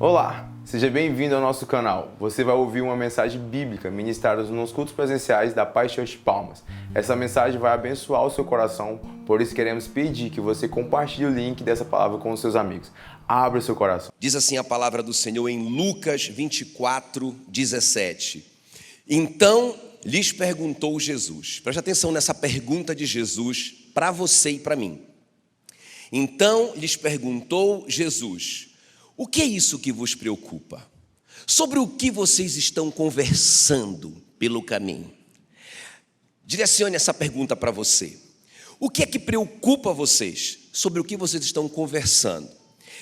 Olá, seja bem-vindo ao nosso canal. Você vai ouvir uma mensagem bíblica ministrada nos cultos presenciais da Paz Church Palmas. Essa mensagem vai abençoar o seu coração, por isso queremos pedir que você compartilhe o link dessa palavra com os seus amigos. Abra o seu coração. Diz assim a palavra do Senhor em Lucas 24, 17. Então lhes perguntou Jesus. Preste atenção nessa pergunta de Jesus para você e para mim. Então lhes perguntou Jesus: o que é isso que vos preocupa? Sobre o que vocês estão conversando pelo caminho? Direcione essa pergunta para você. O que é que preocupa vocês? Sobre o que vocês estão conversando?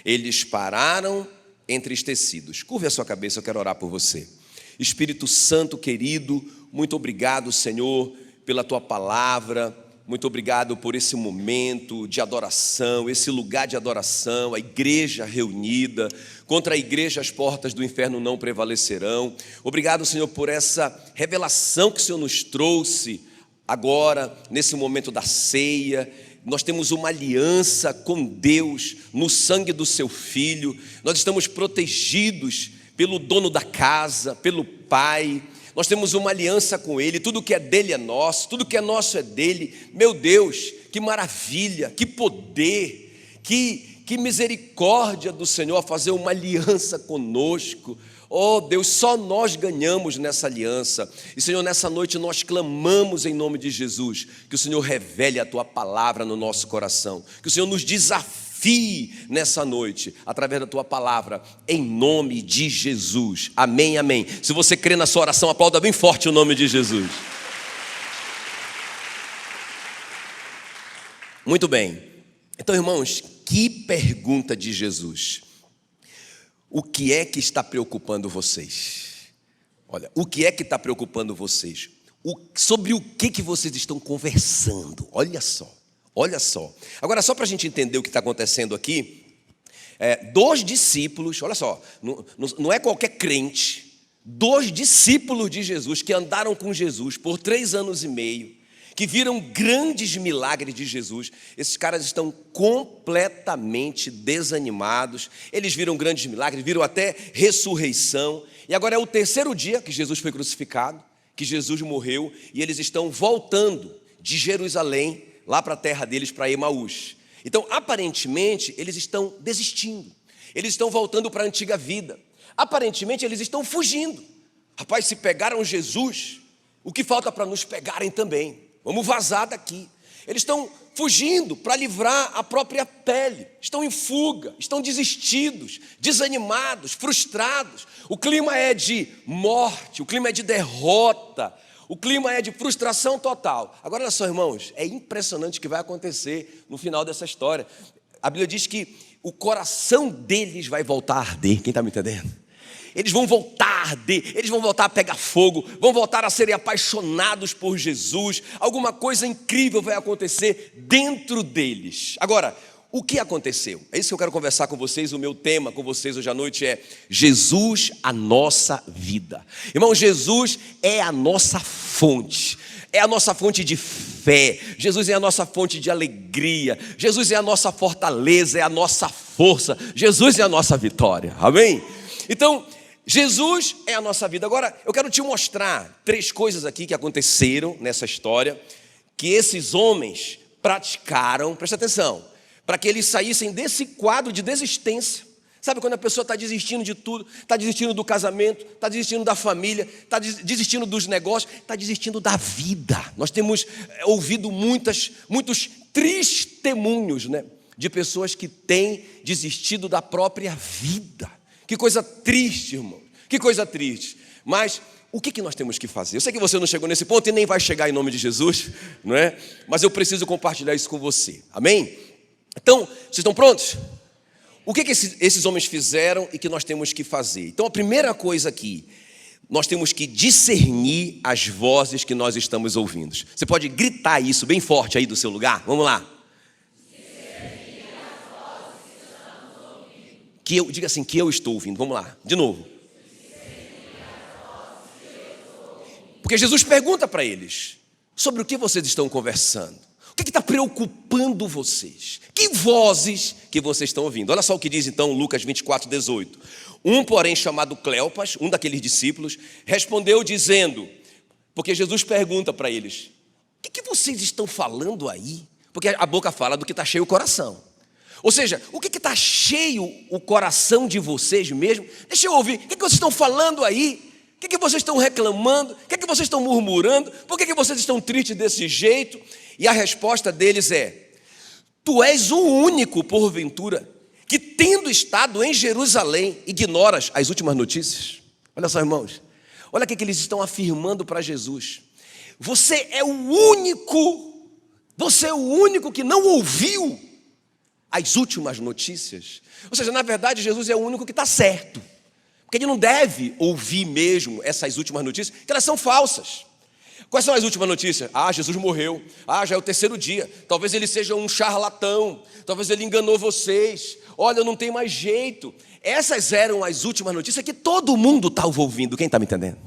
Eles pararam entristecidos. Curve a sua cabeça, eu quero orar por você. Espírito Santo querido, muito obrigado, Senhor, pela Tua palavra. Muito obrigado por esse momento de adoração, esse lugar de adoração, a igreja reunida. Contra a igreja as portas do inferno não prevalecerão. Obrigado, Senhor, por essa revelação que o Senhor nos trouxe agora, nesse momento da ceia. Nós temos uma aliança com Deus no sangue do Seu Filho. Nós estamos protegidos pelo dono da casa, pelo Pai. Nós temos uma aliança com Ele, tudo que é dele é nosso, tudo que é nosso é dele. Meu Deus, que maravilha, que poder, que misericórdia do Senhor a fazer uma aliança conosco. Oh Deus, só nós ganhamos nessa aliança. E Senhor, nessa noite nós clamamos em nome de Jesus, que o Senhor revele a Tua palavra no nosso coração, que o Senhor nos desafie nessa noite, através da Tua palavra, em nome de Jesus, amém, amém. Se você crê na sua oração, aplauda bem forte o nome de Jesus. Muito bem, então irmãos, que pergunta de Jesus. O que é que está preocupando vocês? Olha, o que é que está preocupando vocês? Sobre o que vocês estão conversando? Olha só. Agora, só para a gente entender o que está acontecendo aqui, dois discípulos, olha só, não é qualquer crente, dois discípulos de Jesus que andaram com Jesus por 3 anos e meio, que viram grandes milagres de Jesus. Esses caras estão completamente desanimados. Eles viram grandes milagres, viram até ressurreição. E agora é o 3º dia que Jesus foi crucificado, que Jesus morreu, e eles estão voltando de Jerusalém lá para a terra deles, para Emaús. Então, aparentemente, eles estão desistindo. Eles estão voltando para a antiga vida. Aparentemente, eles estão fugindo. Rapaz, se pegaram Jesus, o que falta para nos pegarem também? Vamos vazar daqui. Eles estão fugindo para livrar a própria pele. Estão em fuga, estão desistidos, desanimados, frustrados. O clima é de morte, o clima é de derrota. O clima é de frustração total. Agora, olha só, irmãos, é impressionante o que vai acontecer no final dessa história. A Bíblia diz que o coração deles vai voltar a arder. Quem está me entendendo? Eles vão voltar a arder, eles vão voltar a pegar fogo, vão voltar a serem apaixonados por Jesus. Alguma coisa incrível vai acontecer dentro deles. Agora, o que aconteceu? É isso que eu quero conversar com vocês. O meu tema com vocês hoje à noite é Jesus, a nossa vida. Irmão, Jesus é a nossa fonte. É a nossa fonte de fé. Jesus é a nossa fonte de alegria. Jesus é a nossa fortaleza, é a nossa força. Jesus é a nossa vitória. Amém? Então, Jesus é a nossa vida. Agora, eu quero te mostrar 3 coisas aqui que aconteceram nessa história, que esses homens praticaram, presta atenção, para que eles saíssem desse quadro de desistência. Sabe quando a pessoa está desistindo de tudo, está desistindo do casamento, está desistindo da família, está desistindo dos negócios, está desistindo da vida. Nós temos ouvido muitos testemunhos, né, de pessoas que têm desistido da própria vida. Que coisa triste, irmão, que coisa triste. Mas o que nós temos que fazer? Eu sei que você não chegou nesse ponto e nem vai chegar em nome de Jesus, não é? Mas eu preciso compartilhar isso com você, amém? Então, vocês estão prontos? O que esses homens fizeram e que nós temos que fazer? Então, a primeira coisa aqui, nós temos que discernir as vozes que nós estamos ouvindo. Você pode gritar isso bem forte aí do seu lugar? Vamos lá. Discernir as vozes que estamos ouvindo. Diga assim, que eu estou ouvindo. Vamos lá, de novo. Discernir as vozes que eu estou ouvindo. Porque Jesus pergunta para eles, sobre o que vocês estão conversando? O que está preocupando vocês? Que vozes que vocês estão ouvindo? Olha só o que diz então Lucas 24, 18. Um, porém, chamado Cleopas, um daqueles discípulos, respondeu dizendo, porque Jesus pergunta para eles, o que vocês estão falando aí? Porque a boca fala do que está cheio o coração. Ou seja, o que está cheio o coração de vocês mesmo? Deixa eu ouvir, o que vocês estão falando aí? O que vocês estão reclamando? O que vocês estão murmurando? Por que vocês estão tristes desse jeito? E a resposta deles é, tu és o único, porventura, que tendo estado em Jerusalém, ignoras as últimas notícias? Olha só, irmãos, olha o que eles estão afirmando para Jesus. Você é o único que não ouviu as últimas notícias. Ou seja, na verdade, Jesus é o único que está certo. Porque ele não deve ouvir mesmo essas últimas notícias, que elas são falsas. Quais são as últimas notícias? Jesus morreu. Já é o 3º dia. Talvez ele seja um charlatão. Talvez ele enganou vocês. Olha, não tem mais jeito. Essas eram as últimas notícias que todo mundo estava ouvindo. Quem está me entendendo?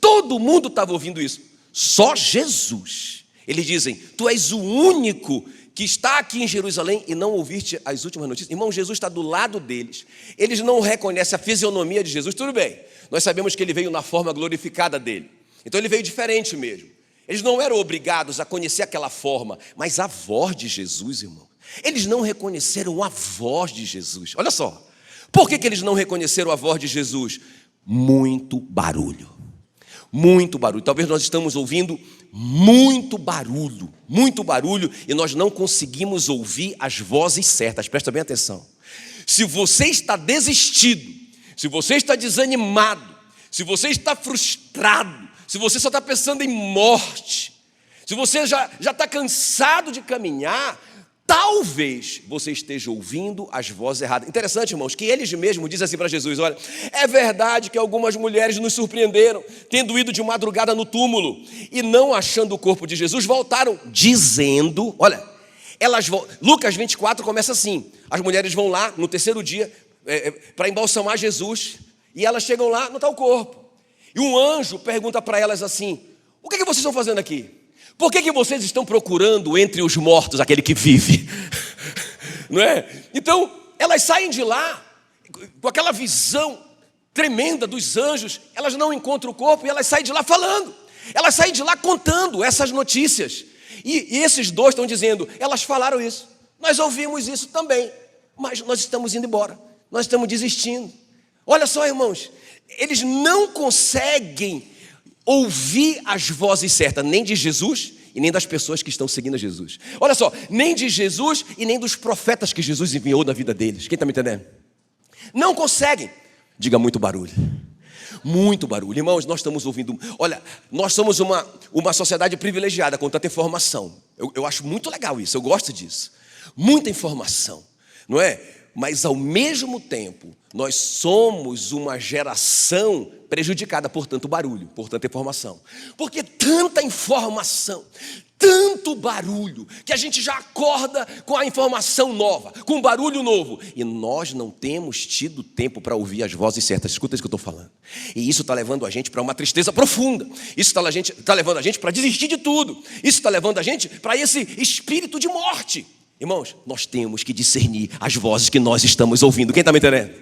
Todo mundo estava ouvindo isso. Só Jesus. Eles dizem, tu és o único que está aqui em Jerusalém e não ouviste as últimas notícias. Irmão, Jesus está do lado deles. Eles não reconhecem a fisionomia de Jesus. Tudo bem, nós sabemos que ele veio na forma glorificada dele. Então ele veio diferente mesmo. Eles não eram obrigados a conhecer aquela forma, mas a voz de Jesus, irmão. Eles não reconheceram a voz de Jesus. Olha só, por que eles não reconheceram a voz de Jesus? Muito barulho. Muito barulho. Talvez nós estamos ouvindo muito barulho, e nós não conseguimos ouvir as vozes certas. Presta bem atenção. Se você está desistido, se você está desanimado, se você está frustrado, se você só está pensando em morte, se você já está cansado de caminhar, talvez você esteja ouvindo as vozes erradas. Interessante, irmãos, que eles mesmos dizem assim para Jesus, olha, é verdade que algumas mulheres nos surpreenderam, tendo ido de madrugada no túmulo, e não achando o corpo de Jesus, voltaram, dizendo, olha, Lucas 24 começa assim, as mulheres vão lá no 3º dia, para embalsamar Jesus, e elas chegam lá, não está o corpo. E um anjo pergunta para elas assim, o que vocês estão fazendo aqui? Por que vocês estão procurando entre os mortos aquele que vive? Não é? Então, elas saem de lá com aquela visão tremenda dos anjos, elas não encontram o corpo e elas saem de lá falando. Elas saem de lá contando essas notícias. E esses dois estão dizendo, elas falaram isso. Nós ouvimos isso também, mas nós estamos indo embora. Nós estamos desistindo. Olha só, irmãos, eles não conseguem ouvir as vozes certas, nem de Jesus e nem das pessoas que estão seguindo a Jesus. Olha só, nem de Jesus e nem dos profetas que Jesus enviou na vida deles. Quem está me entendendo? Não conseguem. Diga muito barulho. Muito barulho. Irmãos, nós estamos ouvindo... Olha, nós somos uma sociedade privilegiada com tanta informação. Eu acho muito legal isso, eu gosto disso. Muita informação, não é? Mas ao mesmo tempo, nós somos uma geração prejudicada por tanto barulho, por tanta informação. Porque tanta informação, tanto barulho, que a gente já acorda com a informação nova, com barulho novo. E nós não temos tido tempo para ouvir as vozes certas. Escuta isso que eu estou falando. E isso está levando a gente para uma tristeza profunda. Isso está levando a gente para desistir de tudo. Isso está levando a gente para esse espírito de morte. Irmãos, nós temos que discernir as vozes que nós estamos ouvindo. Quem está me entendendo?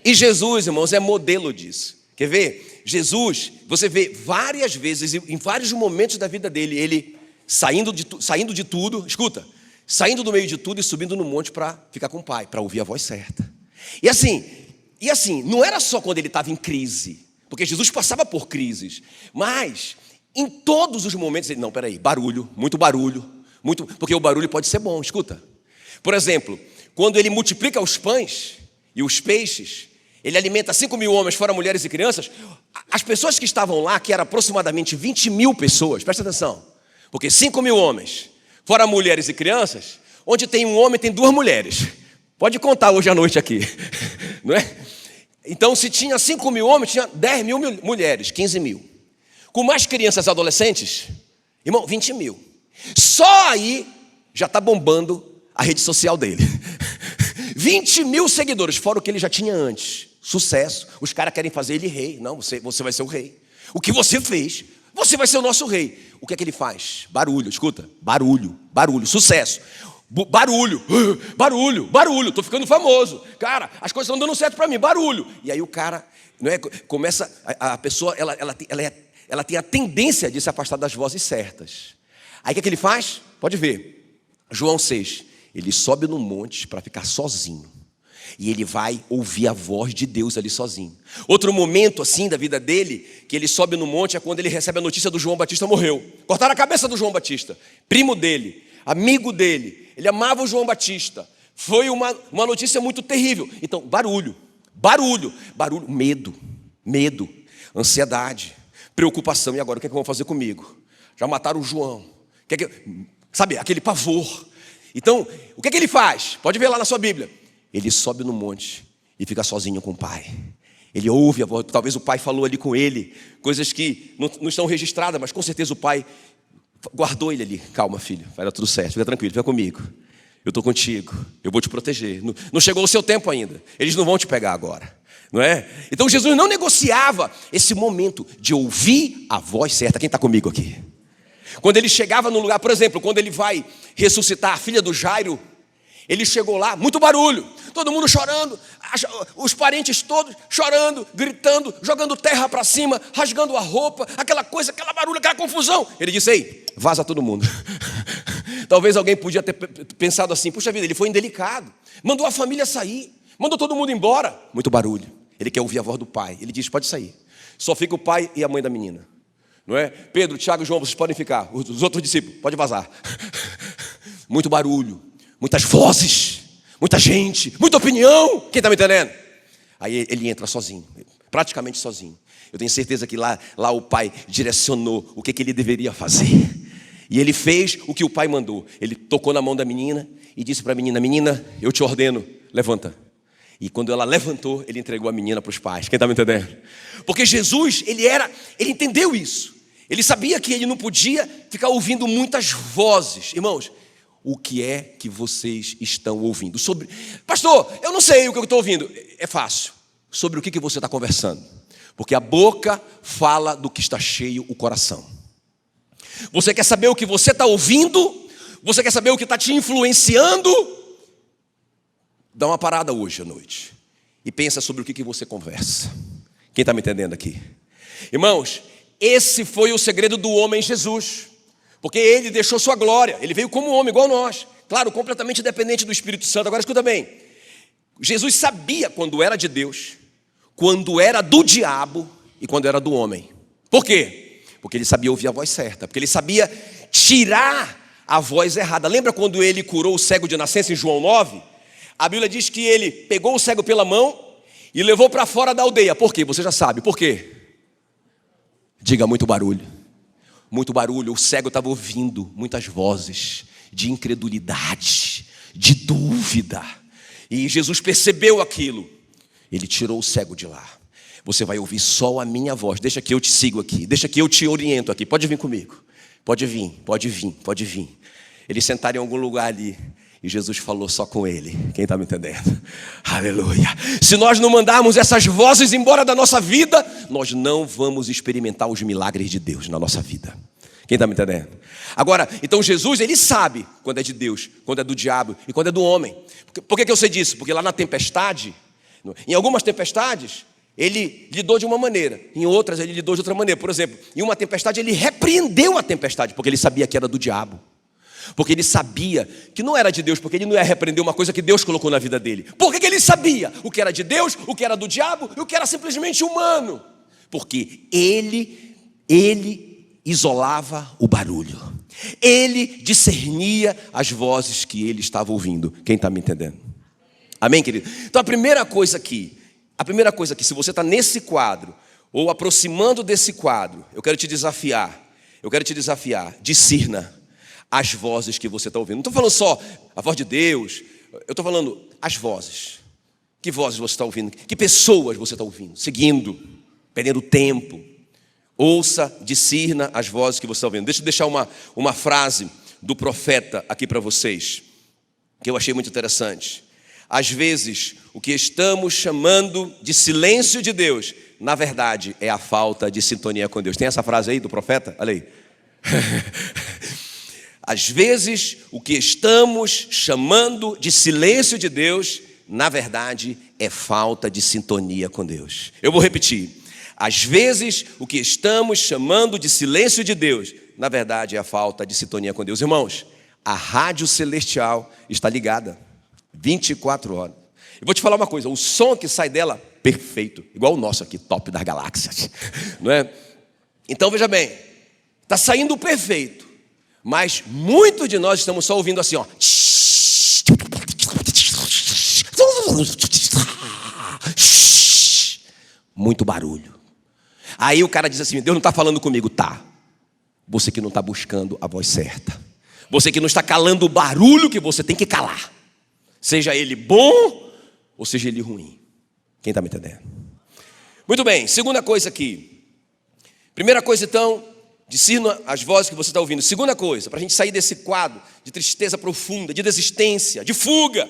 E Jesus, irmãos, é modelo disso. Quer ver? Jesus, você vê várias vezes, em vários momentos da vida dele, ele saindo de tudo, escuta, saindo do meio de tudo e subindo no monte para ficar com o Pai, para ouvir a voz certa. E assim, não era só quando ele estava em crise, porque Jesus passava por crises, mas em todos os momentos ele, não, peraí, barulho, porque o barulho pode ser bom, escuta. Por exemplo, quando ele multiplica os pães e os peixes, ele alimenta 5.000 homens, fora mulheres e crianças, as pessoas que estavam lá, que eram aproximadamente 20.000 pessoas, presta atenção, porque 5.000 homens, fora mulheres e crianças, onde tem um homem, tem 2 mulheres. Pode contar hoje à noite aqui, não é? Então, se tinha 5.000 homens, tinha 10.000 mulheres, 15.000. Com mais crianças e adolescentes, irmão, 20.000. Só aí já está bombando a rede social dele. 20.000 seguidores, fora o que ele já tinha antes. Sucesso. Os caras querem fazer ele rei. Não, você vai ser o rei. O que você fez, você vai ser o nosso rei. O que é que ele faz? Barulho, escuta. Barulho, sucesso. Barulho, barulho, barulho, tô ficando famoso. Cara, as coisas estão dando certo para mim, barulho. E aí o cara, não é, começa, a pessoa, ela tem a tendência de se afastar das vozes certas. Aí o que ele faz? Pode ver, João 6, ele sobe no monte para ficar sozinho. E ele vai ouvir a voz de Deus ali sozinho. Outro momento assim da vida dele, que ele sobe no monte, é quando ele recebe a notícia do João Batista morreu. Cortaram a cabeça do João Batista, primo dele, amigo dele. Ele amava o João Batista. Foi uma notícia muito terrível. Então, barulho, medo, ansiedade, preocupação. E agora, o que é que vão fazer comigo? Já mataram o João. Sabe, aquele pavor. Então, o que é que ele faz? Pode ver lá na sua Bíblia. Ele sobe no monte e fica sozinho com o pai. Ele ouve a voz, talvez o pai falou ali com ele, coisas que não estão registradas, mas com certeza o pai guardou ele ali. Calma, filho, vai dar tudo certo, fica tranquilo, fica comigo. Eu estou contigo, eu vou te proteger. Não chegou o seu tempo ainda, eles não vão te pegar agora, não é? Então Jesus não negociava esse momento de ouvir a voz certa. Quem está comigo aqui? Quando ele chegava no lugar, por exemplo, quando ele vai ressuscitar a filha do Jairo, ele chegou lá, muito barulho, todo mundo chorando, os parentes todos chorando, gritando, jogando terra para cima, rasgando a roupa, aquela coisa, aquela barulho, aquela confusão. Ele disse: ei, vaza todo mundo. Talvez alguém podia ter pensado assim: puxa vida, ele foi indelicado, mandou a família sair, mandou todo mundo embora. Muito barulho, ele quer ouvir a voz do pai. Ele diz: pode sair, só fica o pai e a mãe da menina, não é? Pedro, Tiago e João, vocês podem ficar, os outros discípulos, pode vazar. Muito barulho, muitas vozes, muita gente, muita opinião. Quem está me entendendo? Aí ele entra sozinho, praticamente sozinho. Eu tenho certeza que lá o pai direcionou o que ele deveria fazer. E ele fez o que o pai mandou. Ele tocou na mão da menina e disse para a menina: menina, eu te ordeno, levanta. E quando ela levantou, ele entregou a menina para os pais. Quem está me entendendo? Porque Jesus, ele entendeu isso. Ele sabia que ele não podia ficar ouvindo muitas vozes. Irmãos, o que é que vocês estão ouvindo? Pastor, eu não sei o que eu estou ouvindo. É fácil. Sobre o que você está conversando. Porque a boca fala do que está cheio o coração. Você quer saber o que você está ouvindo? Você quer saber o que está te influenciando? Dá uma parada hoje à noite e pensa sobre o que você conversa. Quem está me entendendo aqui? Irmãos, esse foi o segredo do homem Jesus. Porque ele deixou sua glória, ele veio como homem, igual nós. Claro, completamente dependente do Espírito Santo. Agora escuta bem, Jesus sabia quando era de Deus, quando era do diabo e quando era do homem. Por quê? Porque ele sabia ouvir a voz certa, porque ele sabia tirar a voz errada. Lembra quando ele curou o cego de nascença em João 9? A Bíblia diz que ele pegou o cego pela mão e levou para fora da aldeia. Por quê? Você já sabe, por quê? Diga: muito barulho. Muito barulho, o cego estava ouvindo muitas vozes de incredulidade, de dúvida. E Jesus percebeu aquilo. Ele tirou o cego de lá. Você vai ouvir só a minha voz. Deixa que eu te sigo aqui, deixa que eu te oriento aqui. Pode vir comigo, pode vir. Eles sentaram em algum lugar ali e Jesus falou só com ele. Quem está me entendendo? Aleluia. Se nós não mandarmos essas vozes embora da nossa vida, nós não vamos experimentar os milagres de Deus na nossa vida. Quem está me entendendo? Agora, então Jesus, ele sabe quando é de Deus, quando é do diabo e quando é do homem. Por que eu sei disso? Porque lá na tempestade, em algumas tempestades, ele lidou de uma maneira, em outras ele lidou de outra maneira. Por exemplo, em uma tempestade ele repreendeu a tempestade, porque ele sabia que era do diabo. Porque ele sabia que não era de Deus, porque ele não ia repreender uma coisa que Deus colocou na vida dele. Por que ele sabia o que era de Deus, o que era do diabo e o que era simplesmente humano? Porque ele isolava o barulho. Ele discernia as vozes que ele estava ouvindo. Quem está me entendendo? Amém, querido? Então a primeira coisa aqui, se você está nesse quadro, ou aproximando desse quadro, eu quero te desafiar, discirna as vozes que você está ouvindo. Não estou falando só a voz de Deus, eu estou falando as vozes. Que vozes você está ouvindo? Que pessoas você está ouvindo? Seguindo, perdendo tempo. Ouça, discirna as vozes que você está ouvindo. Deixa eu deixar uma frase do profeta aqui para vocês, que eu achei muito interessante. Às vezes, o que estamos chamando de silêncio de Deus, na verdade, é a falta de sintonia com Deus. Tem essa frase aí do profeta? Olha aí. Às vezes, o que estamos chamando de silêncio de Deus, na verdade, é falta de sintonia com Deus. Eu vou repetir. Às vezes, o que estamos chamando de silêncio de Deus, na verdade, é a falta de sintonia com Deus. Irmãos, a rádio celestial está ligada 24 horas. Eu vou te falar uma coisa, o som que sai dela, perfeito, igual o nosso aqui, top das galáxias, não é? Então, veja bem, está saindo perfeito, mas muitos de nós estamos só ouvindo assim, ó. Muito barulho. Aí o cara diz assim, Deus não está falando comigo. Tá, você que não está buscando a voz certa, você que não está calando o barulho que você tem que calar, seja ele bom ou seja ele ruim. Quem está me entendendo? Muito bem, segunda coisa aqui. Primeira coisa então, discerna as vozes que você está ouvindo. Segunda coisa, para a gente sair desse quadro de tristeza profunda, de desistência, de fuga,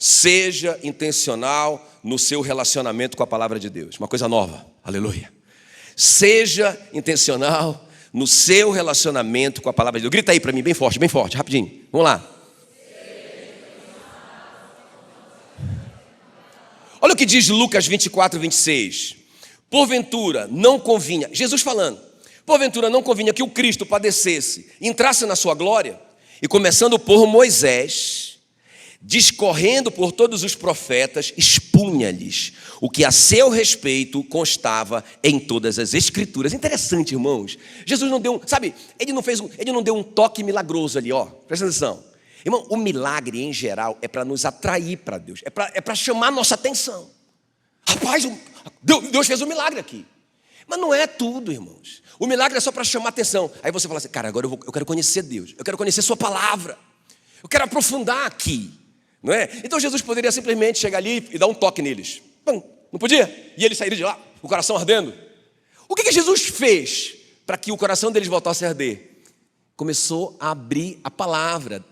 seja intencional no seu relacionamento com a palavra de Deus. Uma coisa nova, aleluia. Seja intencional no seu relacionamento com a palavra de Deus. Grita aí para mim, bem forte, rapidinho. Vamos lá. Olha o que diz Lucas 24, 26. Porventura não convinha, Jesus falando, porventura não convinha que o Cristo padecesse, entrasse na sua glória, e começando por Moisés, discorrendo por todos os profetas, expunha-lhes o que a seu respeito constava em todas as escrituras. Interessante, irmãos. Jesus não deu, ele não deu um toque milagroso ali, ó. Presta atenção. Irmão, o milagre em geral é para nos atrair para Deus, é para chamar nossa atenção. Rapaz, Deus fez um milagre aqui. Mas não é tudo, irmãos. O milagre é só para chamar atenção. Aí você fala assim, cara, agora eu quero conhecer Deus, eu quero conhecer sua palavra, eu quero aprofundar aqui. Não é? Então Jesus poderia simplesmente chegar ali e dar um toque neles. Não podia? E eles saíram de lá, o coração ardendo. O que Jesus fez para que o coração deles voltasse a arder? Começou a abrir a palavra.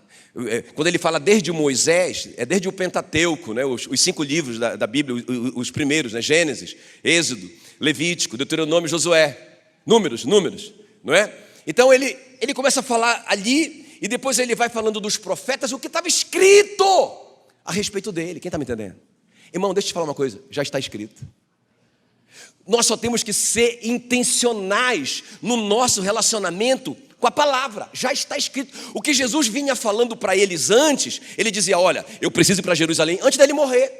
Quando ele fala desde Moisés, é desde o Pentateuco, né? Os 5 livros da Bíblia, os primeiros, né? Gênesis, Êxodo, Levítico, Deuteronômio, Josué, Números, não é? Então ele começa a falar ali, e depois ele vai falando dos profetas, o que estava escrito a respeito dele. Quem está me entendendo? Irmão, deixa eu te falar uma coisa, já está escrito. Nós só temos que ser intencionais no nosso relacionamento com a palavra, já está escrito. O que Jesus vinha falando para eles antes, ele dizia, olha, eu preciso ir para Jerusalém, antes dele morrer.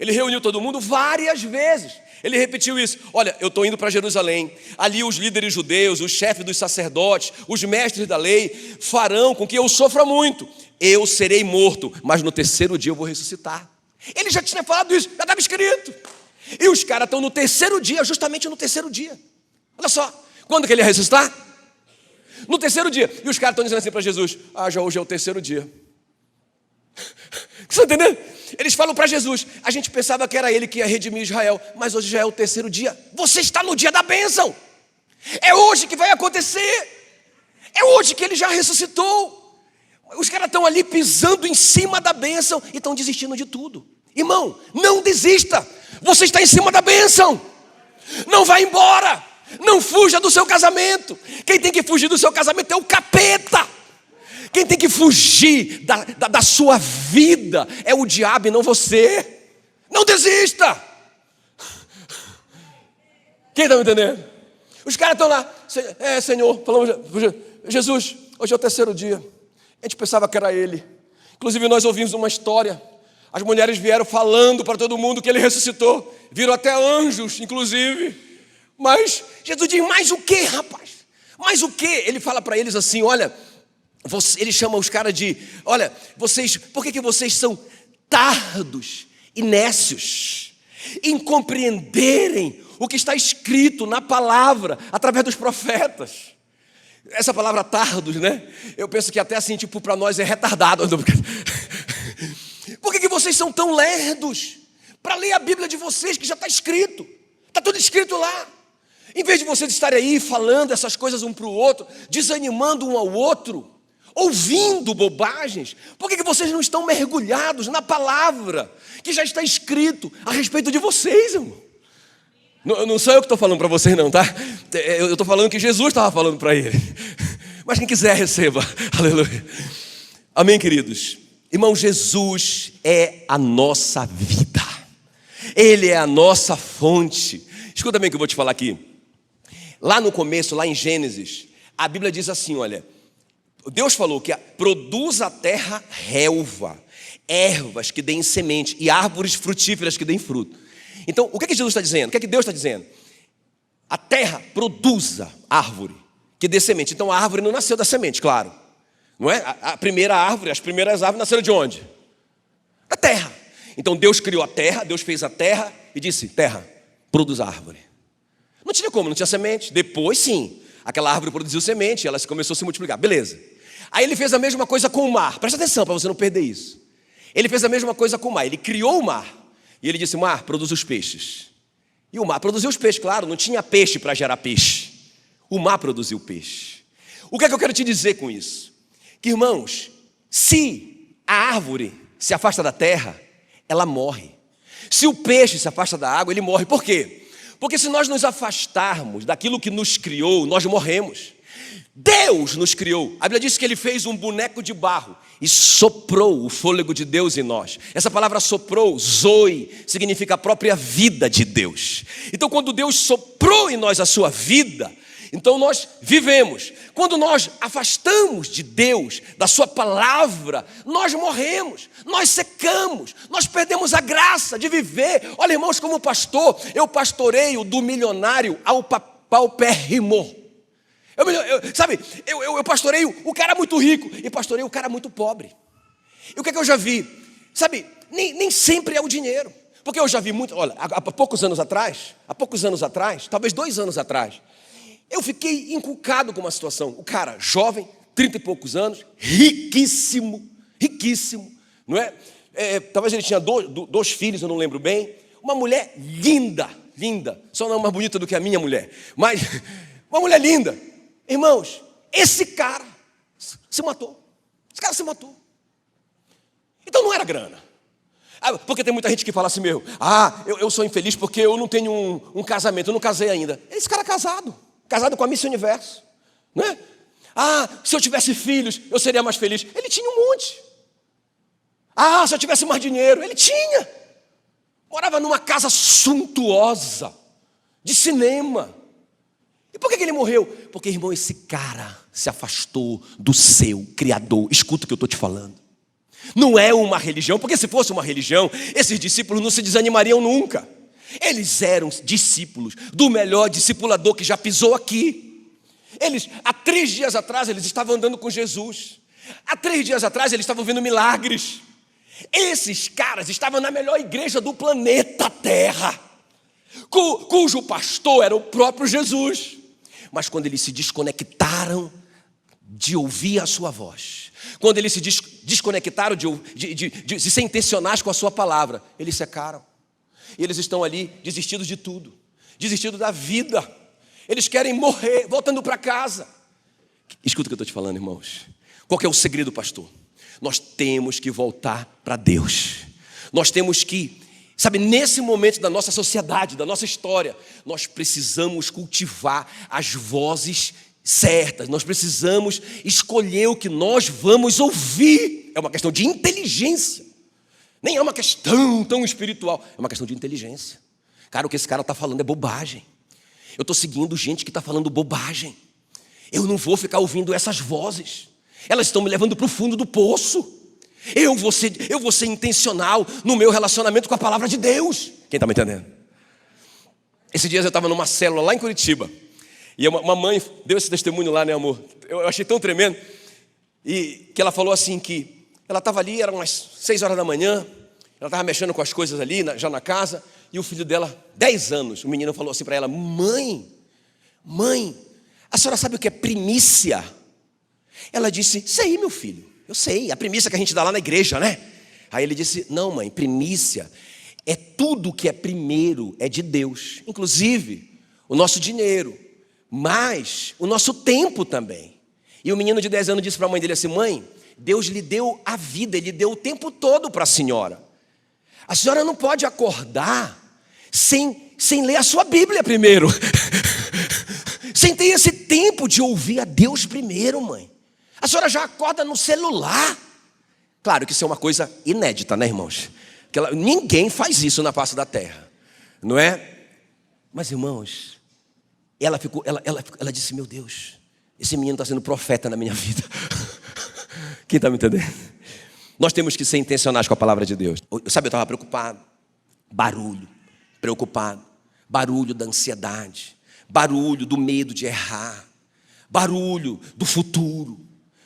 Ele reuniu todo mundo várias vezes. Ele repetiu isso, olha, eu estou indo para Jerusalém. Ali os líderes judeus, os chefes dos sacerdotes, os mestres da lei farão com que eu sofra muito. Eu serei morto, mas no 3º dia eu vou ressuscitar. Ele já tinha falado isso, já estava escrito. E os caras estão no 3º dia, justamente no 3º dia. Olha só, quando que ele ia ressuscitar? No 3º dia. E os caras estão dizendo assim para Jesus, já hoje é o 3º dia. Você está entendendo? Eles falam para Jesus, a gente pensava que era ele que ia redimir Israel, mas hoje já é o 3º dia. Você está no dia da bênção. É hoje que vai acontecer. É hoje que ele já ressuscitou. Os caras estão ali pisando em cima da bênção e estão desistindo de tudo. Irmão, não desista. Você está em cima da bênção. Não vá embora. Não fuja do seu casamento. Quem tem que fugir do seu casamento é o capeta. Quem tem que fugir da sua vida é o diabo e não você. Não desista. Quem está me entendendo? Os caras estão lá, Senhor, falamos, Jesus, hoje é o 3º dia. A gente pensava que era ele. Inclusive nós ouvimos uma história. As mulheres vieram falando para todo mundo que ele ressuscitou. Viram até anjos, inclusive. Mas Jesus diz, mais o quê, rapaz? Mais o quê? Ele fala para eles assim, olha, ele chama os caras de, olha, vocês, por que vocês são tardos e nécios em compreenderem o que está escrito na palavra, através dos profetas? Essa palavra tardos, né? Eu penso que até assim, tipo, para nós é retardado. Por que vocês são tão lerdos para ler a Bíblia de vocês, que já está escrito? Está tudo escrito lá. Em vez de vocês estarem aí falando essas coisas um para o outro, desanimando um ao outro, ouvindo bobagens, por que vocês não estão mergulhados na palavra que já está escrito a respeito de vocês, irmão? Não sou eu que estou falando para vocês não, tá? Eu estou falando que Jesus estava falando para ele. Mas quem quiser, receba. Aleluia. Amém, queridos? Irmão, Jesus é a nossa vida. Ele é a nossa fonte. Escuta bem o que eu vou te falar aqui. Lá no começo, lá em Gênesis, a Bíblia diz assim, olha, Deus falou que produz a terra relva, ervas que deem semente e árvores frutíferas que deem fruto. Então, o que Jesus está dizendo? O que Deus está dizendo? A terra produza árvore que dê semente. Então, a árvore não nasceu da semente, claro. Não é? A primeira árvore, as primeiras árvores nasceram de onde? Da terra. Então, Deus criou a terra, Deus fez a terra e disse, terra, produz árvore. Não tinha como, não tinha semente. Depois, sim, aquela árvore produziu semente, ela começou a se multiplicar. Beleza. Aí ele fez a mesma coisa com o mar. Presta atenção para você não perder isso. Ele fez a mesma coisa com o mar. Ele criou o mar. E ele disse, mar, produz os peixes. E o mar produziu os peixes, claro, não tinha peixe para gerar peixe. O mar produziu peixe. O que é que eu quero te dizer com isso? Que, irmãos, se a árvore se afasta da terra, ela morre. Se o peixe se afasta da água, ele morre. Por quê? Porque se nós nos afastarmos daquilo que nos criou, nós morremos. Deus nos criou. A Bíblia diz que Ele fez um boneco de barro e soprou o fôlego de Deus em nós. Essa palavra soprou, zoe, significa a própria vida de Deus. Então, quando Deus soprou em nós a sua vida, então nós vivemos. Quando nós afastamos de Deus, da sua palavra, nós morremos, nós secamos, nós perdemos a graça de viver. Olha, irmãos, como pastor, eu pastoreio do milionário ao paupérrimo. Eu pastoreio o cara muito rico e pastoreio o cara muito pobre. E o que é que eu já vi? Sabe, nem sempre é o dinheiro. Porque eu já vi muito, olha, há poucos anos atrás, talvez 2 anos atrás, eu fiquei encucado com uma situação. O cara, jovem, 30 e poucos anos, riquíssimo, não é? Talvez ele tinha 2 filhos, eu não lembro bem. Uma mulher linda, só não mais bonita do que a minha mulher, mas uma mulher linda. Irmãos, esse cara se matou. Esse cara se matou. Então não era grana. Porque tem muita gente que fala assim, eu sou infeliz porque eu não tenho um casamento, eu não casei ainda. Esse cara é casado com a Miss Universo, né? Se eu tivesse filhos, eu seria mais feliz. Ele tinha um monte. Se eu tivesse mais dinheiro, ele tinha. Morava numa casa suntuosa, de cinema. E por que ele morreu? Porque, irmão, esse cara se afastou do seu Criador. Escuta o que eu estou te falando. Não é uma religião, porque se fosse uma religião, esses discípulos não se desanimariam nunca. Eles eram discípulos do melhor discipulador que já pisou aqui. Há 3 dias atrás, eles estavam andando com Jesus. Há 3 dias atrás, eles estavam vendo milagres. Esses caras estavam na melhor igreja do planeta Terra, cujo pastor era o próprio Jesus. Mas quando eles se desconectaram de ouvir a sua voz, quando eles se desconectaram de ser intencionais com a sua palavra, eles secaram. E eles estão ali desistidos de tudo, desistidos da vida. Eles querem morrer, voltando para casa. Escuta o que eu estou te falando, irmãos. Qual que é o segredo, pastor? Nós temos que voltar para Deus. Nós temos que, nesse momento da nossa sociedade, da nossa história, nós precisamos cultivar as vozes certas. Nós precisamos escolher o que nós vamos ouvir. É uma questão de inteligência. Nem é uma questão tão espiritual, é uma questão de inteligência. Cara, o que esse cara está falando é bobagem. Eu estou seguindo gente que está falando bobagem. Eu não vou ficar ouvindo essas vozes. Elas estão me levando para o fundo do poço. Eu vou ser intencional no meu relacionamento com a palavra de Deus. Quem está me entendendo? Esses dias eu estava numa célula lá em Curitiba. E uma mãe deu esse testemunho lá, né, amor? Eu achei tão tremendo. E que ela falou assim que ela estava ali, eram umas 6 horas da manhã, ela estava mexendo com as coisas ali, já na casa, e o filho dela, 10 anos, o menino falou assim para ela, mãe, a senhora sabe o que é primícia? Ela disse, sei, meu filho, eu sei, a primícia que a gente dá lá na igreja, né? Aí ele disse, não, mãe, primícia é tudo que é primeiro, é de Deus, inclusive o nosso dinheiro, mas o nosso tempo também. E o menino de 10 anos disse para a mãe dele assim, mãe, Deus lhe deu a vida, Ele deu o tempo todo para a senhora. A senhora não pode acordar sem ler a sua Bíblia primeiro. sem ter esse tempo de ouvir a Deus primeiro, mãe. A senhora já acorda no celular. Claro que isso é uma coisa inédita, né, irmãos? Ninguém faz isso na face da terra, não é? Mas, irmãos, ela disse, meu Deus, esse menino está sendo profeta na minha vida. Quem está me entendendo? Nós temos que ser intencionais com a palavra de Deus. Sabe, eu estava preocupado. Preocupado. Barulho da ansiedade. Barulho do medo de errar. Barulho do futuro.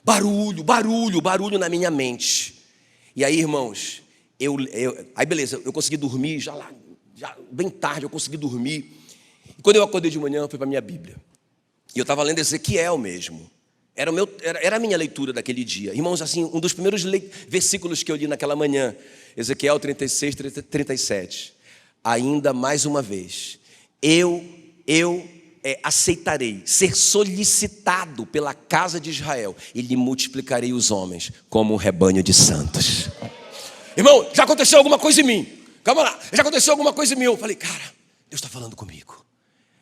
Barulho na minha mente. E aí, irmãos, aí beleza, eu consegui dormir, já bem tarde eu consegui dormir. E quando eu acordei de manhã, eu fui para a minha Bíblia. E eu estava lendo Ezequiel mesmo. Era a minha leitura daquele dia. Irmãos, assim, um dos primeiros versículos que eu li naquela manhã, Ezequiel 36, 37. Ainda mais uma vez, eu aceitarei ser solicitado pela casa de Israel e lhe multiplicarei os homens como um rebanho de santos. Irmão, já aconteceu alguma coisa em mim. Calma lá, já aconteceu alguma coisa em mim. Eu falei, cara, Deus está falando comigo.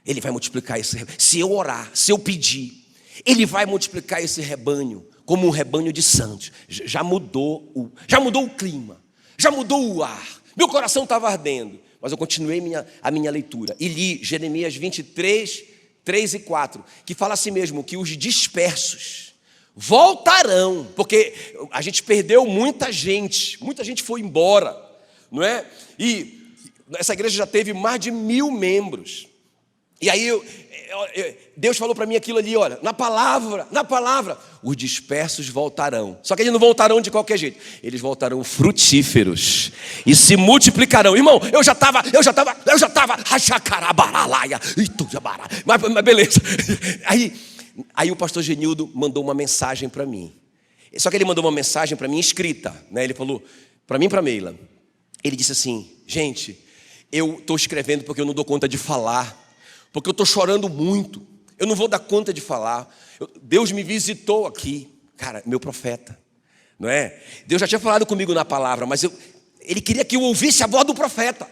Ele vai multiplicar esse rebanho. Se eu orar, se eu pedir, Ele vai multiplicar esse rebanho como um rebanho de santos. Já mudou o clima, já mudou o ar. Meu coração estava ardendo, mas eu continuei a minha leitura e li Jeremias 23, 3 e 4, que fala assim mesmo, que os dispersos voltarão, porque a gente perdeu muita gente foi embora, não é? E essa igreja já teve mais de 1000 membros. E aí Deus falou para mim aquilo ali, olha, na palavra, os dispersos voltarão. Só que eles não voltarão de qualquer jeito. Eles voltarão frutíferos e se multiplicarão. Irmão, eu já estava, mas beleza. Aí o pastor Genildo mandou uma mensagem para mim. Só que ele mandou uma mensagem para mim escrita, né? Ele falou para mim e para Meila. Ele disse assim, gente, eu estou escrevendo porque eu não dou conta de falar. Porque eu estou chorando muito, eu não vou dar conta de falar. Deus me visitou aqui, cara, meu profeta, não é? Deus já tinha falado comigo na palavra, mas Ele queria que eu ouvisse a voz do profeta.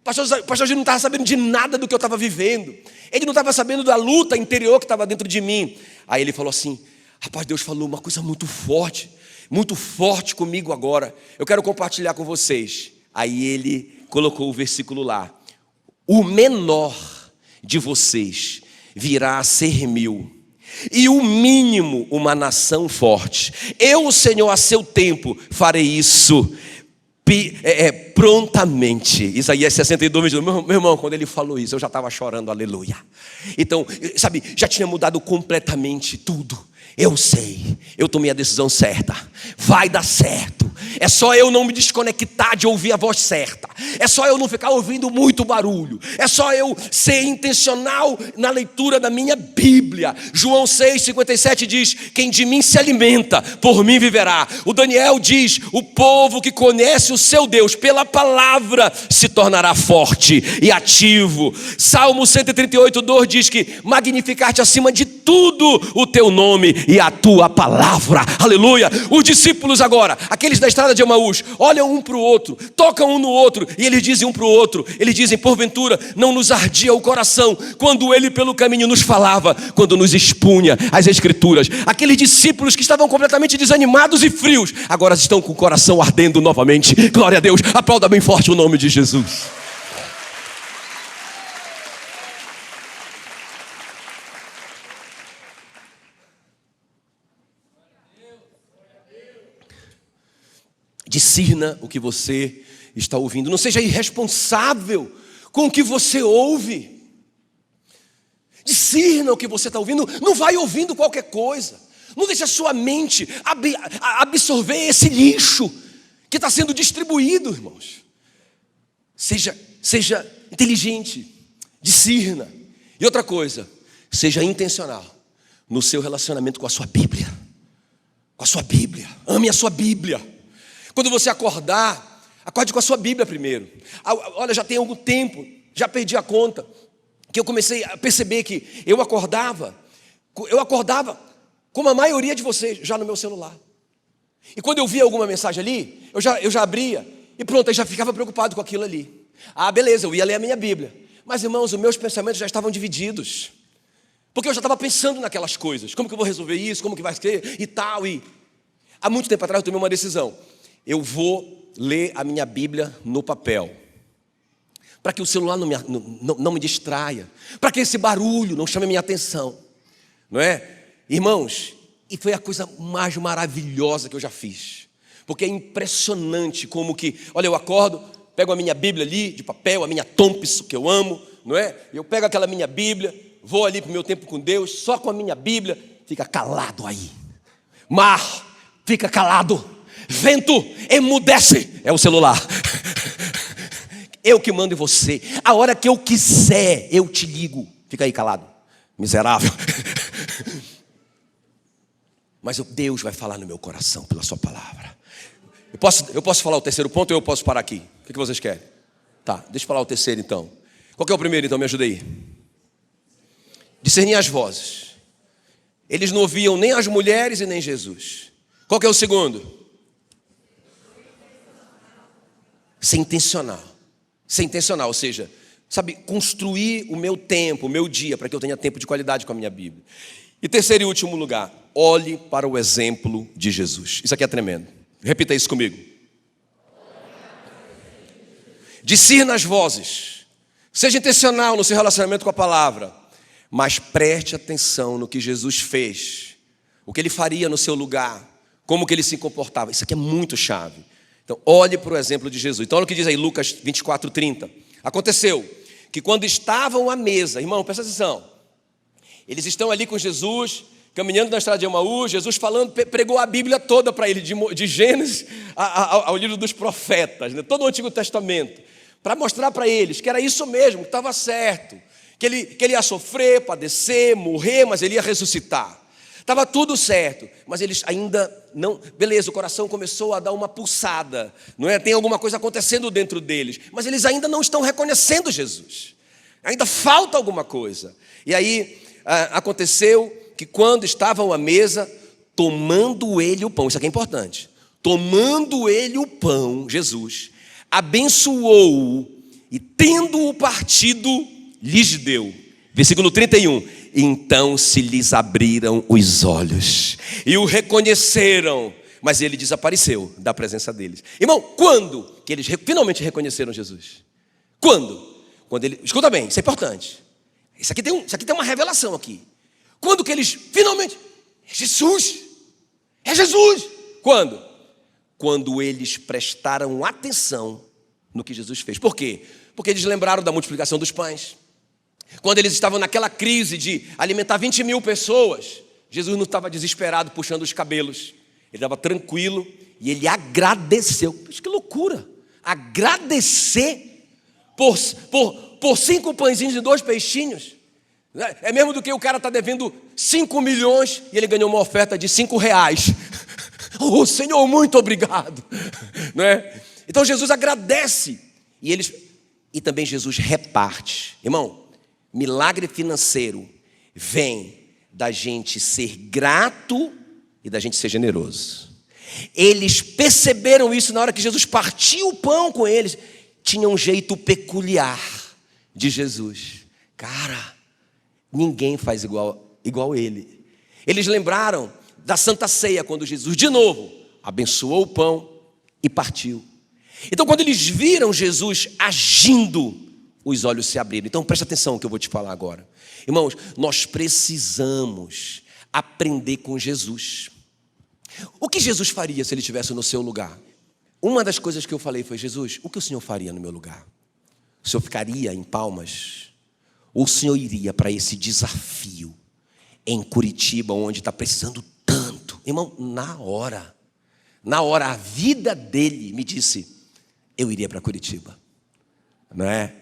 O pastor Gil não estava sabendo de nada do que eu estava vivendo, ele não estava sabendo da luta interior que estava dentro de mim. Aí ele falou assim, rapaz, Deus falou uma coisa muito forte comigo agora, eu quero compartilhar com vocês. Aí ele colocou o versículo lá, o menor de vocês virá a ser 1000, e o mínimo uma nação forte. Eu, o Senhor, a seu tempo farei isso prontamente. Isaías 62, meu irmão, quando ele falou isso, eu já estava chorando, aleluia. Então, sabe, já tinha mudado completamente tudo. Eu sei, eu tomei a decisão certa, vai dar certo. É só eu não me desconectar de ouvir a voz certa. É só eu não ficar ouvindo muito barulho. É só eu ser intencional na leitura da minha Bíblia. João 6,57 diz, quem de mim se alimenta, por mim viverá. O Daniel diz, o povo que conhece o seu Deus pela palavra se tornará forte e ativo. Salmo 138,2 diz que magnificar-te acima de tudo o teu nome e a tua palavra. Aleluia. Os discípulos agora, aqueles da estrada de Emaús, olham um para o outro, tocam um no outro e eles dizem um para o outro, eles dizem, porventura não nos ardia o coração quando ele pelo caminho nos falava, quando nos expunha as escrituras. Aqueles discípulos que estavam completamente desanimados e frios, agora estão com o coração ardendo novamente. Glória a Deus, aplauda bem forte o nome de Jesus. Discirna o que você está ouvindo. Não seja irresponsável com o que você ouve. Discirna o que você está ouvindo. Não vai ouvindo qualquer coisa. Não deixe a sua mente absorver esse lixo que está sendo distribuído, irmãos. Seja inteligente. Discirna. E outra coisa, seja intencional no seu relacionamento com a sua Bíblia. Com a sua Bíblia. Ame a sua Bíblia. Quando você acordar, acorde com a sua Bíblia primeiro. Olha, já tem algum tempo, já perdi a conta, que eu comecei a perceber que eu acordava como a maioria de vocês, já no meu celular. E quando eu via alguma mensagem ali, eu já abria, e pronto, eu já ficava preocupado com aquilo ali. Ah, beleza, eu ia ler a minha Bíblia. Mas, irmãos, os meus pensamentos já estavam divididos. Porque eu já estava pensando naquelas coisas. Como que eu vou resolver isso? Como que vai ser? E tal. E há muito tempo atrás eu tomei uma decisão. Eu vou ler a minha Bíblia no papel. Para que o celular não me distraia. Para que esse barulho não chame a minha atenção. Não é? Irmãos, e foi a coisa mais maravilhosa que eu já fiz. Porque é impressionante como que... Olha, eu acordo, pego a minha Bíblia ali, de papel, a minha Thompson, que eu amo, não é? Eu pego aquela minha Bíblia, vou ali para o meu tempo com Deus, só com a minha Bíblia, fica calado aí. Mar, fica calado. Vento, emudece. É o celular. Eu que mando em você. A hora que eu quiser, eu te ligo. Fica aí calado, miserável. Mas Deus vai falar no meu coração pela sua palavra. Eu posso falar o terceiro ponto ou eu posso parar aqui? O que vocês querem? Tá, deixa eu falar o terceiro então. Qual que é o primeiro então? Me ajuda aí. Discernir as vozes. Eles não ouviam nem as mulheres e nem Jesus. Qual que é o segundo? Ser intencional. Ser intencional, ou seja, sabe, construir o meu tempo, o meu dia, para que eu tenha tempo de qualidade com a minha Bíblia. E terceiro e último lugar, olhe para o exemplo de Jesus. Isso aqui é tremendo. Repita isso comigo. Discirna as vozes. Seja intencional no seu relacionamento com a palavra, mas preste atenção no que Jesus fez, o que ele faria no seu lugar, como que ele se comportava. Isso aqui é muito chave. Então, olhe para o exemplo de Jesus. Então, olha o que diz aí, Lucas 24:30. Aconteceu que quando estavam à mesa, irmão, presta atenção, eles estão ali com Jesus, caminhando na estrada de Emaús, Jesus falando, pregou a Bíblia toda para ele, de Gênesis ao livro dos profetas, né? Todo o Antigo Testamento, para mostrar para eles que era isso mesmo, que estava certo, que ele ia sofrer, padecer, morrer, mas ele ia ressuscitar. Estava tudo certo, mas eles ainda não... Beleza, o coração começou a dar uma pulsada, não é? Tem alguma coisa acontecendo dentro deles, mas eles ainda não estão reconhecendo Jesus. Ainda falta alguma coisa. E aí aconteceu que quando estavam à mesa, tomando ele o pão, isso aqui é importante, tomando ele o pão, Jesus, abençoou-o e tendo-o partido, lhes deu. Versículo 31. Então se lhes abriram os olhos e o reconheceram, mas ele desapareceu da presença deles. Irmão, quando que eles finalmente reconheceram Jesus? Quando? Quando ele... Escuta bem, isso é importante. Isso aqui tem uma revelação aqui. Quando que eles finalmente... É Jesus! É Jesus! Quando? Quando eles prestaram atenção no que Jesus fez. Por quê? Porque eles lembraram da multiplicação dos pães. Quando eles estavam naquela crise de alimentar 20 mil pessoas, Jesus não estava desesperado puxando os cabelos. Ele estava tranquilo e ele agradeceu. Que loucura! Agradecer por 5 pãezinhos e 2 peixinhos. É mesmo do que o cara está devendo 5 milhões e ele ganhou uma oferta de 5 reais. Oh, Senhor, muito obrigado. Não é? Então Jesus agradece. E também Jesus reparte. Irmão, milagre financeiro vem da gente ser grato e da gente ser generoso. Eles perceberam isso na hora que Jesus partiu o pão com eles. Tinha um jeito peculiar de Jesus. Cara, ninguém faz igual ele. Eles lembraram da Santa Ceia, quando Jesus, de novo, abençoou o pão e partiu. Então, quando eles viram Jesus agindo, os olhos se abriram. Então, presta atenção no que eu vou te falar agora. Irmãos, nós precisamos aprender com Jesus. O que Jesus faria se ele estivesse no seu lugar? Uma das coisas que eu falei foi: Jesus, o que o Senhor faria no meu lugar? O Senhor ficaria em Palmas? Ou o Senhor iria para esse desafio em Curitiba, onde está precisando tanto? Irmão, na hora, a vida dele me disse: eu iria para Curitiba. Não é?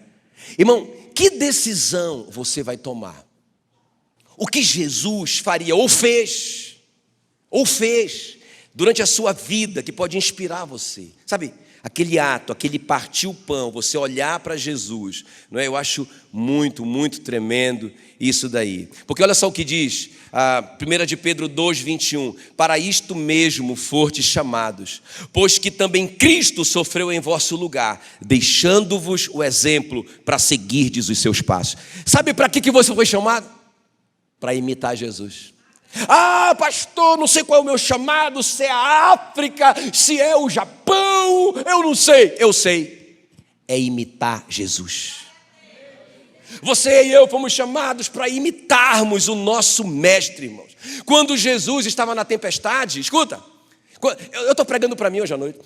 Irmão, que decisão você vai tomar? O que Jesus faria ou fez durante a sua vida que pode inspirar você? Sabe, aquele ato, aquele partir o pão, você olhar para Jesus, não é? Eu acho muito, muito tremendo isso daí. Porque olha só o que diz 1 de Pedro 2:21. Para isto mesmo fostes chamados, pois que também Cristo sofreu em vosso lugar, deixando-vos o exemplo para seguirdes os seus passos. Sabe para que você foi chamado? para imitar Jesus. Ah, pastor, não sei qual é o meu chamado, se é a África, se é o Japão, eu não sei. Eu sei, é imitar Jesus. Você e eu fomos chamados para imitarmos o nosso mestre, irmãos. Quando Jesus estava na tempestade, escuta, eu estou pregando para mim hoje à noite.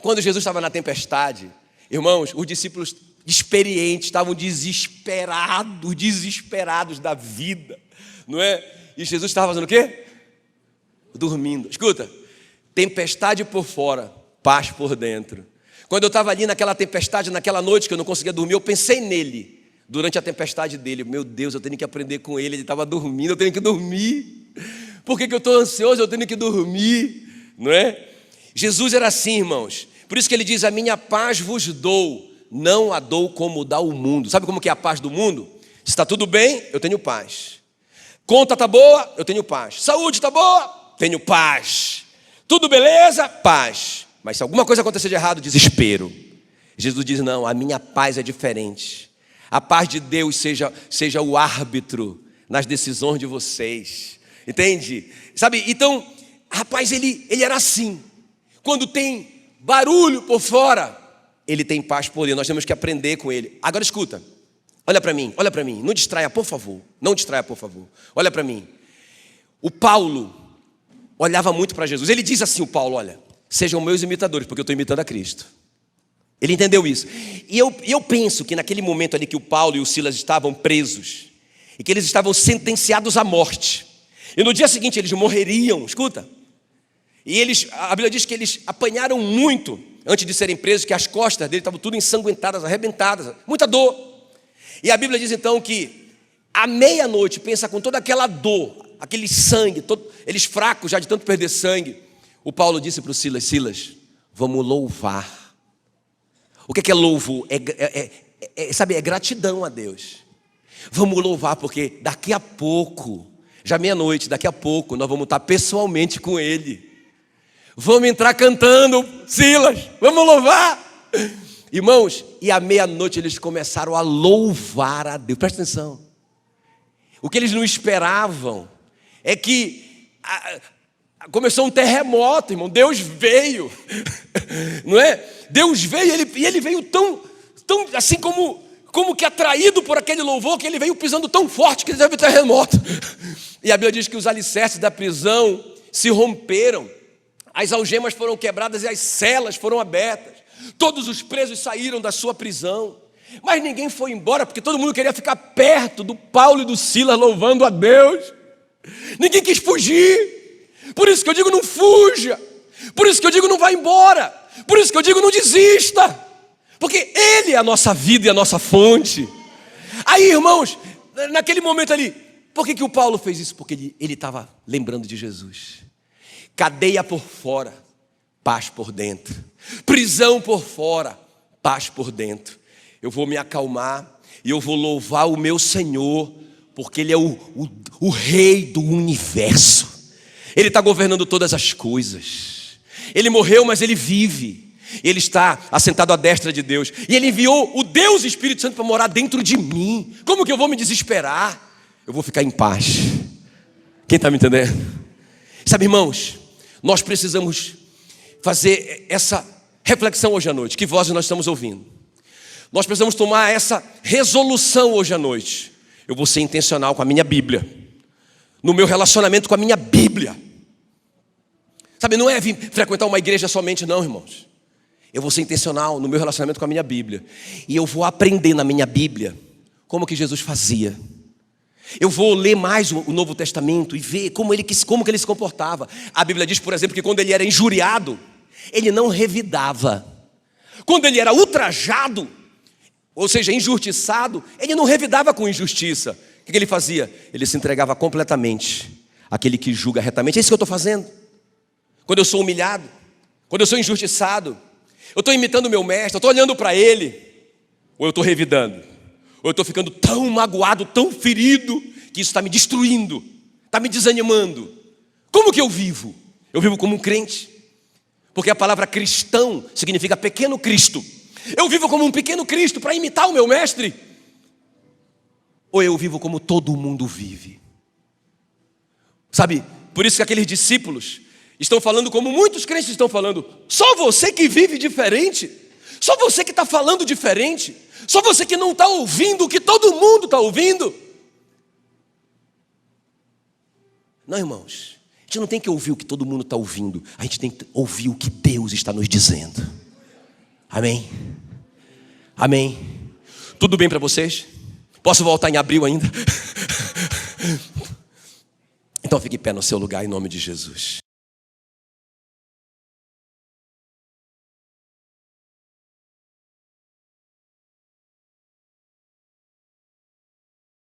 Quando Jesus estava na tempestade, irmãos, os discípulos experientes estavam desesperados da vida, não é? E Jesus estava fazendo o quê? Dormindo. Escuta, tempestade por fora, paz por dentro. Quando eu estava ali naquela tempestade, naquela noite que eu não conseguia dormir, eu pensei nele. Durante a tempestade dele, meu Deus, eu tenho que aprender com ele estava dormindo, eu tenho que dormir. Por que eu estou ansioso? Eu tenho que dormir, não é? Jesus era assim, irmãos. Por isso que ele diz, a minha paz vos dou, não a dou como dá o mundo. Sabe como que é a paz do mundo? Se está tudo bem, eu tenho paz. Conta está boa, eu tenho paz. Saúde está boa, tenho paz. Tudo beleza, paz. Mas se alguma coisa acontecer de errado, desespero. Jesus diz, não, a minha paz é diferente. A paz de Deus seja o árbitro nas decisões de vocês. Entende? Sabe, então, rapaz, ele era assim. Quando tem barulho por fora, ele tem paz por dentro. Nós temos que aprender com ele. Agora escuta, olha para mim. Não distraia, por favor. Olha para mim. O Paulo olhava muito para Jesus. Ele diz assim, o Paulo, olha, sejam meus imitadores, porque eu estou imitando a Cristo. Ele entendeu isso. E eu penso que naquele momento ali que o Paulo e o Silas estavam presos, e que eles estavam sentenciados à morte, e no dia seguinte eles morreriam, escuta. E a Bíblia diz que eles apanharam muito antes de serem presos, que as costas dele estavam tudo ensanguentadas, arrebentadas, muita dor. E a Bíblia diz então que à meia-noite, pensa com toda aquela dor, aquele sangue, eles fracos já de tanto perder sangue, o Paulo disse para o Silas, Silas, vamos louvar. O que é louvor? Sabe, é gratidão a Deus. Vamos louvar porque daqui a pouco, já meia-noite, daqui a pouco nós vamos estar pessoalmente com Ele. Vamos entrar cantando, Silas, vamos louvar. Irmãos, e à meia-noite eles começaram a louvar a Deus. Presta atenção. O que eles não esperavam é que começou um terremoto, irmão. Deus veio, não é? Deus veio e ele veio tão assim como que atraído por aquele louvor, que ele veio pisando tão forte que ele teve terremoto. E a Bíblia diz que os alicerces da prisão se romperam, as algemas foram quebradas e as celas foram abertas. Todos os presos saíram da sua prisão, mas ninguém foi embora, porque todo mundo queria ficar perto do Paulo e do Silas louvando a Deus. Ninguém quis fugir. Por isso que eu digo, não fuja. Por isso que eu digo, não vá embora. Por isso que eu digo, não desista. Porque Ele é a nossa vida e a nossa fonte. Aí, irmãos, naquele momento ali, por que o Paulo fez isso? Porque ele estava lembrando de Jesus. Cadeia por fora, paz por dentro. Prisão por fora, paz por dentro. Eu vou me acalmar e eu vou louvar o meu Senhor, porque Ele é o Rei do universo. Ele está governando todas as coisas. Ele morreu, mas Ele vive. Ele está assentado à destra de Deus. E Ele enviou o Deus Espírito Santo para morar dentro de mim. Como que eu vou me desesperar? Eu vou ficar em paz. Quem está me entendendo? Sabe, irmãos, nós precisamos fazer essa reflexão hoje à noite. Que voz nós estamos ouvindo? Nós precisamos tomar essa resolução hoje à noite. Eu vou ser intencional com a minha Bíblia. No meu relacionamento com a minha Bíblia. Sabe, não é vir frequentar uma igreja somente não, irmãos. Eu vou ser intencional no meu relacionamento com a minha Bíblia. E eu vou aprender na minha Bíblia como que Jesus fazia. Eu vou ler mais o Novo Testamento e ver como que ele se comportava. A Bíblia diz, por exemplo, que quando ele era injuriado, ele não revidava. Quando ele era ultrajado, ou seja, injustiçado, ele não revidava com injustiça. O que ele fazia? Ele se entregava completamente àquele que julga retamente. É isso que eu estou fazendo. Quando eu sou humilhado, quando eu sou injustiçado, eu estou imitando o meu mestre, eu estou olhando para ele, ou eu estou revidando, ou eu estou ficando tão magoado, tão ferido, que isso está me destruindo, está me desanimando. Como que eu vivo? Eu vivo como um crente, porque a palavra cristão significa pequeno Cristo. Eu vivo como um pequeno Cristo para imitar o meu mestre, ou eu vivo como todo mundo vive? Sabe, por isso que aqueles discípulos estão falando como muitos crentes estão falando. Só você que vive diferente, só você que está falando diferente, só você que não está ouvindo o que todo mundo está ouvindo. Não, irmãos, a gente não tem que ouvir o que todo mundo está ouvindo, a gente tem que ouvir o que Deus está nos dizendo. Amém? Amém? Tudo bem para vocês? Posso voltar em abril ainda? Então fique em pé no seu lugar em nome de Jesus.